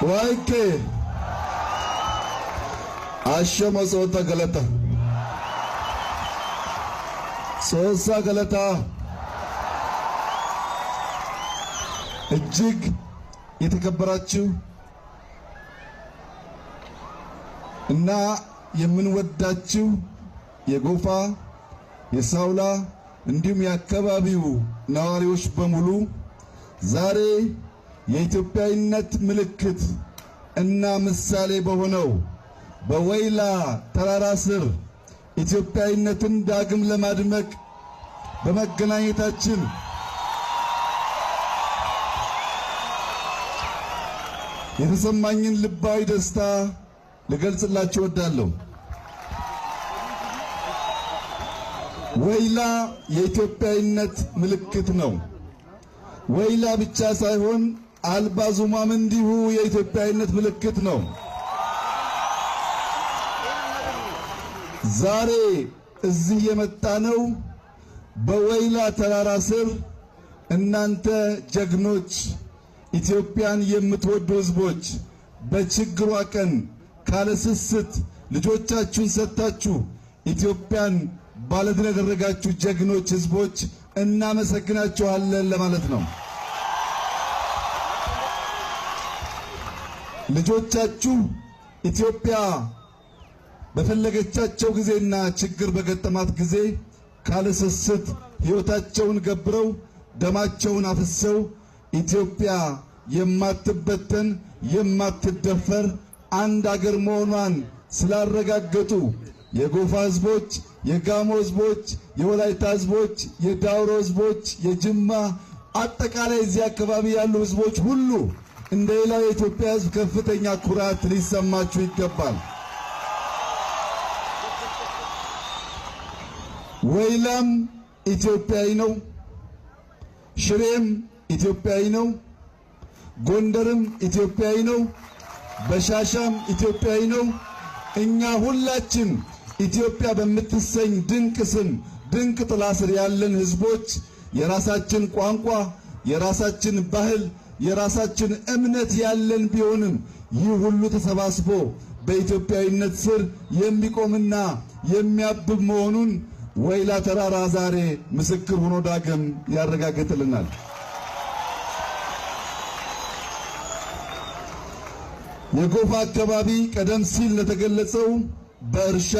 ዋይኬ አሸመ ጾታ ገለታ ሶሳ ገለታ እጅግ የተከበራችሁ እና የምንወዳችሁ የጎፋ የሳውላ እንዲሁም የአካባቢው ነዋሪዎች በሙሉ ዛሬ የኢትዮጵያዊነት ምልክት እና ምሳሌ በሆነው በወይላ ተራራ ስር ኢትዮጵያዊነትን ዳግም ለማድመቅ በመገናኘታችን የተሰማኝን ልባዊ ደስታ ልገልጽላችሁ እወዳለሁ። ወይላ የኢትዮጵያዊነት ምልክት ነው። ወይላ ብቻ ሳይሆን አልባዙማም እንዲሁ የኢትዮጵያዊነት ምልክት ነው። ዛሬ እዚህ የመጣነው በወይላ ተራራ ስር እናንተ ጀግኖች ኢትዮጵያን የምትወዱ ሕዝቦች በችግሯ ቀን ካለ ስስት ልጆቻችሁን ሰጥታችሁ ኢትዮጵያን ባለድል ያደረጋችሁ ጀግኖች ሕዝቦች እናመሰግናችኋለን ለማለት ነው። ልጆቻችሁ ኢትዮጵያ በፈለገቻቸው ጊዜና ችግር በገጠማት ጊዜ ካለ ስስት ሕይወታቸውን ገብረው ደማቸውን አፍሰው ኢትዮጵያ የማትበተን የማትደፈር አንድ አገር መሆኗን ስላረጋገጡ የጎፋ ሕዝቦች፣ የጋሞ ሕዝቦች፣ የወላይታ ሕዝቦች፣ የዳውሮ ሕዝቦች፣ የጅማ አጠቃላይ እዚህ አካባቢ ያሉ ሕዝቦች ሁሉ እንደ ሌላው የኢትዮጵያ ሕዝብ ከፍተኛ ኩራት ሊሰማችሁ ይገባል። ወይላም ኢትዮጵያዊ ነው፣ ሽሬም ኢትዮጵያዊ ነው፣ ጎንደርም ኢትዮጵያዊ ነው፣ በሻሻም ኢትዮጵያዊ ነው። እኛ ሁላችን ኢትዮጵያ በምትሰኝ ድንቅ ስም ድንቅ ጥላ ስር ያለን ሕዝቦች የራሳችን ቋንቋ፣ የራሳችን ባህል፣ የራሳችን እምነት ያለን ቢሆንም ይህ ሁሉ ተሰባስቦ በኢትዮጵያዊነት ስር የሚቆምና የሚያብብ መሆኑን ወይላ ተራራ ዛሬ ምስክር ሆኖ ዳግም ያረጋግጥልናል። የጎፋ አካባቢ ቀደም ሲል ለተገለጸው በእርሻ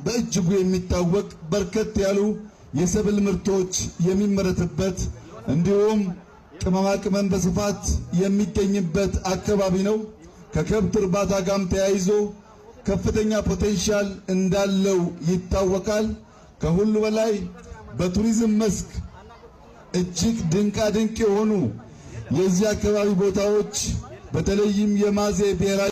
በእጅጉ የሚታወቅ በርከት ያሉ የሰብል ምርቶች የሚመረትበት እንዲሁም ቅመማ ቅመም በስፋት የሚገኝበት አካባቢ ነው። ከከብት እርባታ ጋርም ተያይዞ ከፍተኛ ፖቴንሻል እንዳለው ይታወቃል። ከሁሉ በላይ በቱሪዝም መስክ እጅግ ድንቃ ድንቅ የሆኑ የዚህ አካባቢ ቦታዎች በተለይም የማዜ ብሔራዊ